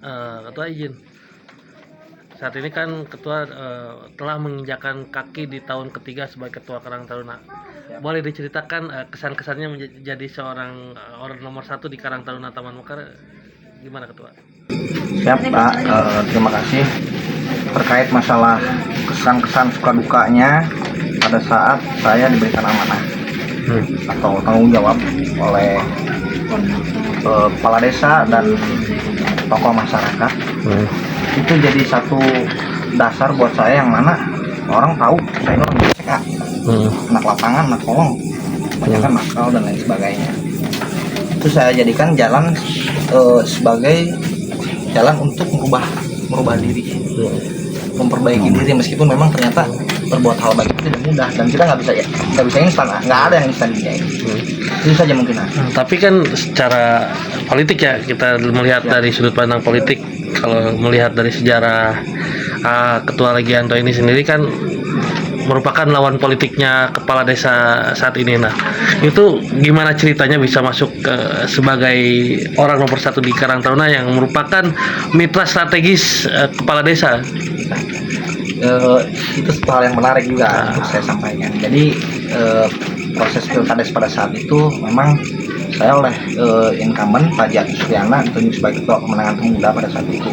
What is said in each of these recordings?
Ketua izin. Saat ini kan Ketua telah menginjakan kaki di tahun ketiga sebagai Ketua Karang Taruna. Boleh diceritakan kesan-kesannya menjadi seorang orang nomor satu di Karang Taruna Taman Mekar, gimana Ketua? Siap Pak, terima kasih. Terkait masalah kesan-kesan suka dukanya pada saat saya diberikan amanah atau tanggung jawab oleh kepala desa dan tokoh masyarakat, itu jadi satu dasar buat saya yang mana orang tahu saya ini orang BCK, anak lapangan, anak kolong, banyak kan nakal dan lain sebagainya. Itu saya jadikan jalan sebagai jalan untuk merubah diri, memperbaiki diri, meskipun memang ternyata berbuat hal baik itu tidak mudah dan kita nggak bisa instan, nggak ada yang instan di itu saja mungkin. Tapi kan secara politik ya, kita melihat dari sudut pandang politik, kalau melihat dari sejarah Ketua Legianto ini sendiri kan merupakan lawan politiknya kepala desa saat ini. Nah, itu gimana ceritanya bisa masuk sebagai orang nomor satu di Karang Taruna yang merupakan mitra strategis kepala desa? Itu satu hal yang menarik juga untuk saya sampaikan. Jadi proses pilkades pada saat itu memang saya oleh incumbent Pak Jati Suryana ditunjuk sebagai ketua pemenangan pemuda pada saat itu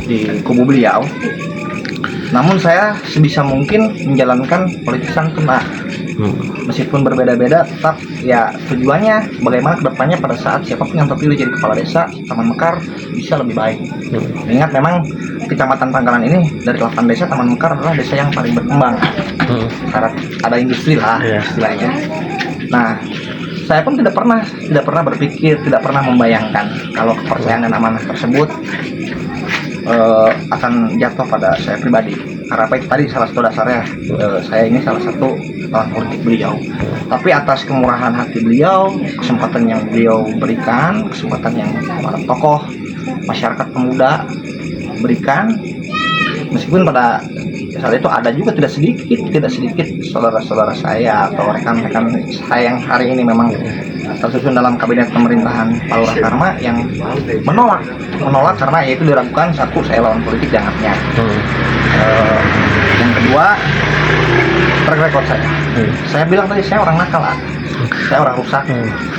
di kubu beliau. Namun saya sebisa mungkin menjalankan politik santun, meskipun berbeda-beda, tetap ya tujuannya bagaimana kedepannya pada saat siapapun yang terpilih jadi kepala desa Taman Mekar bisa lebih baik. Ingat memang Kecamatan Pangkalan ini dari 8 desa, Taman Mekar adalah desa yang paling berkembang, karena ada industri lah istilahnya. Nah, saya pun tidak pernah berpikir, tidak pernah membayangkan kalau kepercayaan dan amanah tersebut akan jatuh pada saya pribadi. Karena apa itu tadi salah satu dasarnya, saya ini salah satu lawan politik beliau. Tapi atas kemurahan hati beliau, kesempatan yang beliau berikan, kesempatan yang para tokoh masyarakat pemuda berikan, meskipun pada saat itu ada juga tidak sedikit saudara-saudara saya atau rekan-rekan saya yang hari ini memang tersusun dalam kabinet pemerintahan Pak Lurah Karma yang menolak karena yaitu diragukan, satu, saya lawan politik dianggapnya. Yang kedua, track record saya. Saya bilang tadi saya orang nakal, saya orang rusak,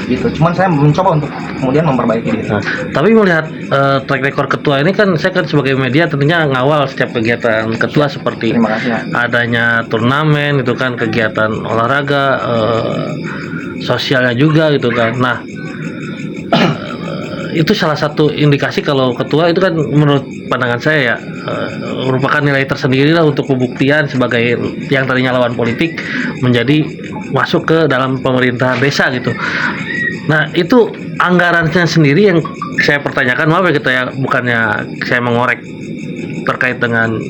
gitu. Cuman saya mencoba untuk kemudian memperbaiki diri. Tapi melihat track record ketua ini kan, saya kan sebagai media tentunya ngawal setiap kegiatan ketua seperti adanya turnamen, itu kan kegiatan olahraga, sosialnya juga gitu kan. Nah, itu salah satu indikasi kalau ketua itu kan menurut pandangan saya ya merupakan nilai tersendiri lah untuk pembuktian sebagai yang tadinya lawan politik menjadi masuk ke dalam pemerintahan desa gitu. Nah, itu anggarannya sendiri yang saya pertanyakan, maaf ya Ketua ya, bukannya saya mengorek terkait dengan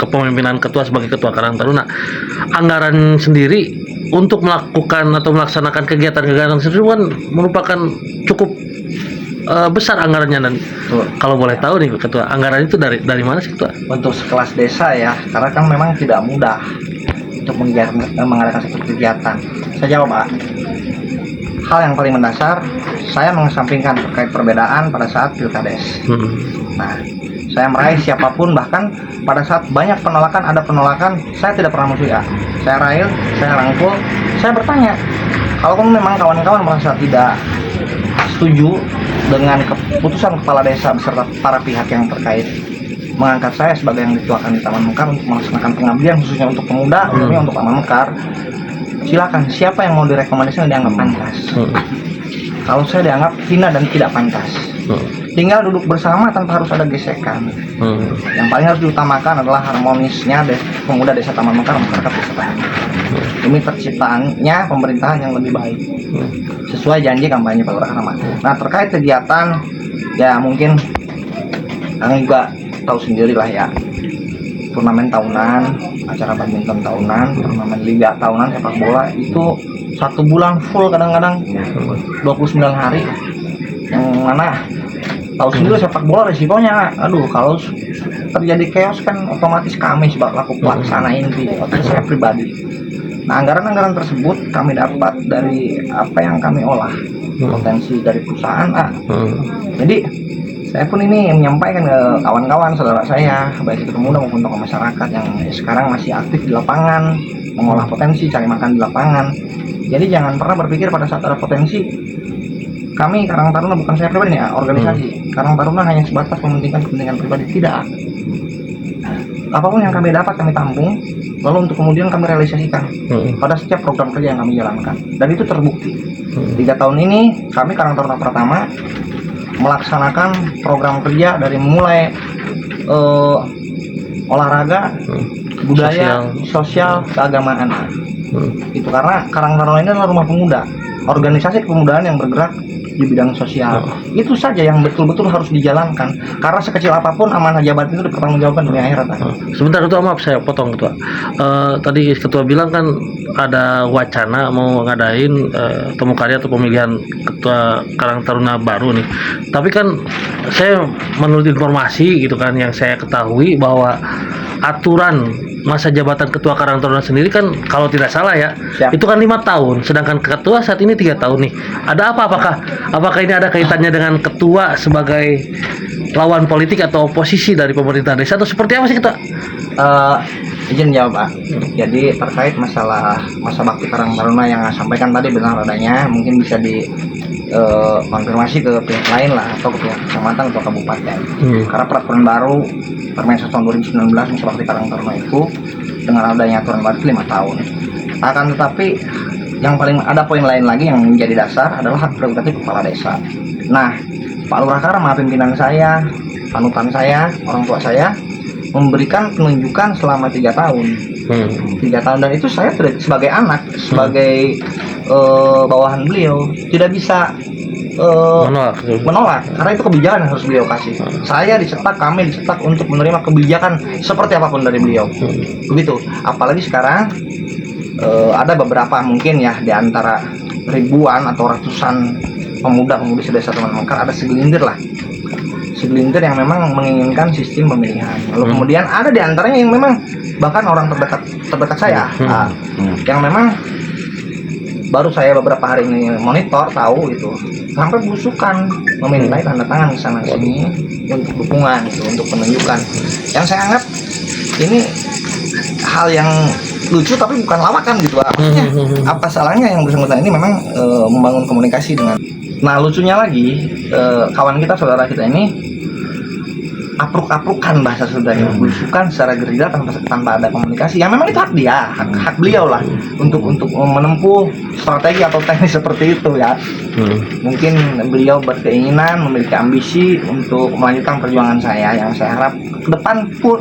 kepemimpinan ketua sebagai Ketua Karang Taruna. Anggaran sendiri untuk melakukan atau melaksanakan kegiatan-kegiatan tersebut kan merupakan cukup besar anggarannya. Dan kalau boleh tahu nih Ketua, anggaran itu dari mana sih Ketua? Untuk sekelas desa ya, karena kan memang tidak mudah untuk mengadakan satu kegiatan. Saya jawab, Pak. Hal yang paling mendasar, saya mengesampingkan terkait perbedaan pada saat pilkades. Nah, saya meraih siapapun, bahkan pada saat banyak penolakan, ada penolakan, saya tidak pernah musuh ya. Saya rail, saya rangkul, saya bertanya, kalau memang kawan-kawan merasa tidak setuju dengan keputusan kepala desa beserta para pihak yang terkait mengangkat saya sebagai yang dituakan di Taman Mekar untuk melaksanakan pengabdian khususnya untuk pemuda, khususnya untuk Taman Mekar, silakan, siapa yang mau direkomendasikan dianggap pantas. Kalau saya dianggap hina dan tidak pantas, tinggal duduk bersama tanpa harus ada gesekan. Yang paling harus diutamakan adalah harmonisnya pemuda desa Taman Mekar, masyarakat desa Taman Mekar, demi terciptaannya pemerintahan yang lebih baik sesuai janji kampanye Pak Lurah Karma. Nah, terkait kegiatan ya mungkin kalian juga tahu sendiri lah ya, turnamen tahunan, acara badminton tahunan, turnamen liga tahunan sepak bola itu 1 bulan full, kadang-kadang 29 hari, yang mana tahu sendiri sepak bola resikonya, kalau terjadi chaos kan otomatis kami selaku pelaksana inti atau saya pribadi. Nah, anggaran-anggaran tersebut kami dapat dari apa yang kami olah, potensi dari perusahaan. Jadi Saya pun ini menyampaikan ke kawan-kawan saudara saya, baik itu pemuda maupun tokoh masyarakat yang sekarang masih aktif di lapangan, mengolah potensi, cari makan di lapangan. Jadi jangan pernah berpikir pada saat ada potensi, kami Karang Taruna, bukan saya pribadi ya, organisasi Karang Taruna hanya sebatas mementingkan kepentingan pribadi, tidak. Apapun yang kami dapat kami tampung, lalu untuk kemudian kami realisasikan pada setiap program kerja yang kami jalankan, dan itu terbukti. 3 tahun ini kami Karang Taruna Pratama melaksanakan program kerja dari mulai olahraga, budaya, sosial, keagamaan. Itu karena Karang Taruna ini adalah rumah pemuda, organisasi kepemudaan yang bergerak di bidang sosial. Itu saja yang betul-betul harus dijalankan, karena sekecil apapun amanah jabatan itu dipertanggungjawabkan dunia akhirat. Sebentar Ketua, maaf saya potong Ketua. Tadi Ketua bilang kan ada wacana mau ngadain temu karya atau pemilihan Ketua Karang Taruna baru nih. Tapi kan saya menurut informasi gitu kan yang saya ketahui bahwa aturan masa jabatan Ketua Karang Taruna sendiri kan kalau tidak salah ya, itu kan 5 tahun, sedangkan Ketua saat ini 3 tahun nih. Ada apa? Apakah ini ada kaitannya dengan Ketua sebagai lawan politik atau oposisi dari pemerintah desa atau seperti apa sih Ketua? Izin jawab Pak. Jadi terkait masalah masa bakti Karang Taruna yang saya sampaikan tadi benar adanya, mungkin bisa di konfirmasi ke pihak lain lah, atau ke pihak kecamatan atau kabupaten. Karena peraturan baru Permenkes tahun 2019 masa bakti Karang Taruna itu dengan adanya aturan baru 5 tahun. Akan tetapi yang paling ada poin lain lagi yang menjadi dasar adalah hak prerogatif kepala desa. Nah, Pak Lurah Karama, pimpinan saya, panutan saya, orang tua saya, memberikan penunjukan selama 3 tahun. 3 tahun, dan itu saya sebagai anak, sebagai bawahan beliau tidak bisa menolak, karena itu kebijakan yang harus beliau kasih. Saya dicetak, kami dicetak untuk menerima kebijakan seperti apapun dari beliau. Begitu. Apalagi sekarang ada beberapa mungkin ya di antara ribuan atau ratusan pemuda-pemudi sedesa Taman Mekar, ada segelintir yang memang menginginkan sistem pemilihan. Lalu kemudian ada di antaranya yang memang bahkan orang terdekat saya, yang memang baru saya beberapa hari ini monitor tahu itu sampai berusukan memintai tanda tangan ke sana sini untuk dukungan gitu, untuk penunjukan. Yang saya anggap ini hal yang lucu tapi bukan lawakan gitu. Apa salahnya yang bersangkutan ini memang membangun komunikasi dengan. Nah, lucunya lagi kawan kita, saudara kita ini apruk-aprukan bahasa Sundanya, berusukan secara gerila tanpa ada komunikasi. Ya memang itu hak dia, hak beliau lah untuk menempuh strategi atau teknik seperti itu ya. Mungkin beliau berkeinginan, memiliki ambisi untuk melanjutkan perjuangan saya, yang saya harap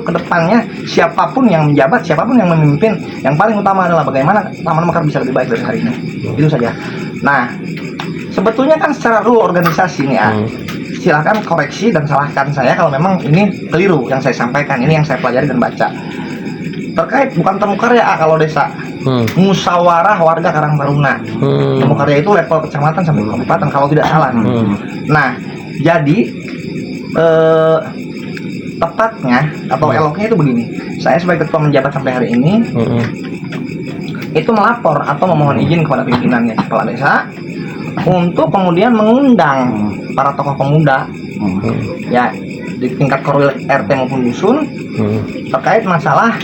kedepannya siapapun yang menjabat, siapapun yang memimpin, yang paling utama adalah bagaimana Taman Mekar bisa lebih baik dari hari ini. Itu saja. Nah, sebetulnya kan secara rule organisasi nih ya, silahkan koreksi dan salahkan saya kalau memang ini keliru yang saya sampaikan, ini yang saya pelajari dan baca. Terkait bukan temu karya kalau desa, musyawarah warga Karang Taruna. Temu karya itu level kecamatan sampai kabupaten kalau tidak salah. Nah, jadi tepatnya atau eloknya itu begini. Saya sebagai ketua menjabat sampai hari ini itu melapor atau memohon izin kepada pimpinannya kepala desa untuk kemudian mengundang para tokoh pemuda ya di tingkat korwil RT maupun dusun terkait masalah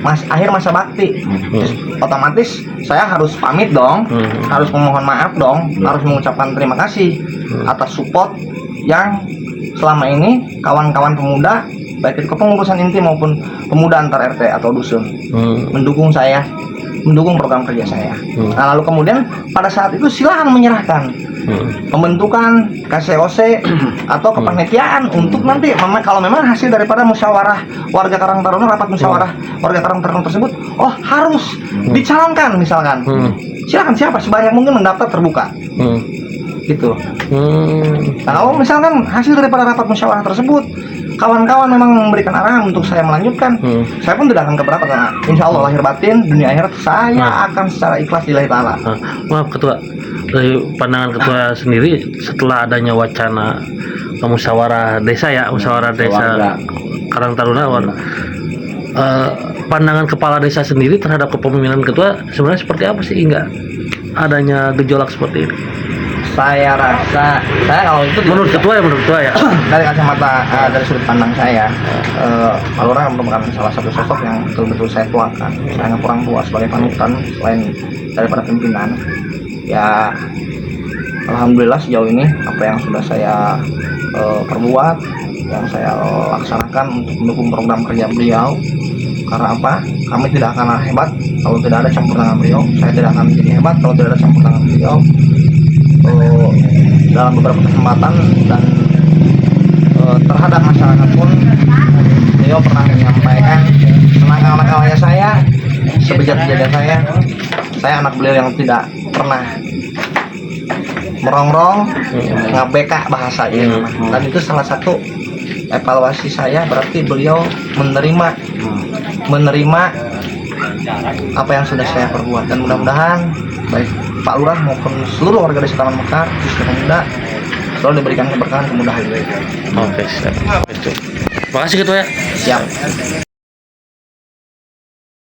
akhir masa bakti. Otomatis saya harus pamit dong, harus memohon maaf dong, harus mengucapkan terima kasih atas support yang selama ini kawan-kawan pemuda baik itu kepengurusan inti maupun pemuda antar RT atau dusun mendukung saya, mendukung program kerja saya. Nah, lalu kemudian pada saat itu silakan menyerahkan pembentukan KCOC atau kepanitiaan untuk nanti kalau memang hasil daripada musyawarah warga Karang Taruna, rapat musyawarah warga Karang Taruna tersebut, oh harus dicalonkan misalkan, silakan siapa sebanyak mungkin mendaftar, terbuka gitu. Nah, kalau misalkan hasil daripada rapat musyawarah tersebut kawan-kawan memang memberikan arahan untuk saya melanjutkan, saya pun tidak akan keberatan karena insya Allah lahir batin dunia akhirat saya akan secara ikhlas lillahi ta'ala. Maaf Ketua, dari pandangan Ketua sendiri setelah adanya wacana musyawarah desa ya, musyawarah desa Karang Taruna, pandangan kepala desa sendiri terhadap kepemimpinan Ketua sebenarnya seperti apa sih hingga adanya gejolak seperti ini? Saya rasa kalau itu Menurut ketua ya. dari kacamata dari sudut pandang saya, Pak Lurah merupakan salah satu sosok yang betul-betul saya tuakan. Saya kurang puas sebagai panutan selain daripada pimpinan. Ya, alhamdulillah sejauh ini apa yang sudah saya perbuat, yang saya laksanakan untuk mendukung program kerja beliau. Karena apa? Kami tidak akan hebat kalau tidak ada campur tangan beliau. Saya tidak akan menjadi hebat kalau tidak ada campur tangan beliau. Dalam beberapa kesempatan dan terhadap masyarakat pun beliau pernah menyampaikan senakal-nakalnya saya, sebejat-bejatnya saya anak beliau yang tidak pernah merongrong, ngabeka bahasanya. Dan itu salah satu evaluasi saya, berarti beliau menerima apa yang sudah saya perbuat, dan mudah-mudahan baik Pak Lurah maupun seluruh warga desa Taman Mekar, khususnya pemuda, selalu diberikan keberkahan, kemudahan. Oke, siap. Terima kasih ketua ya. Siap.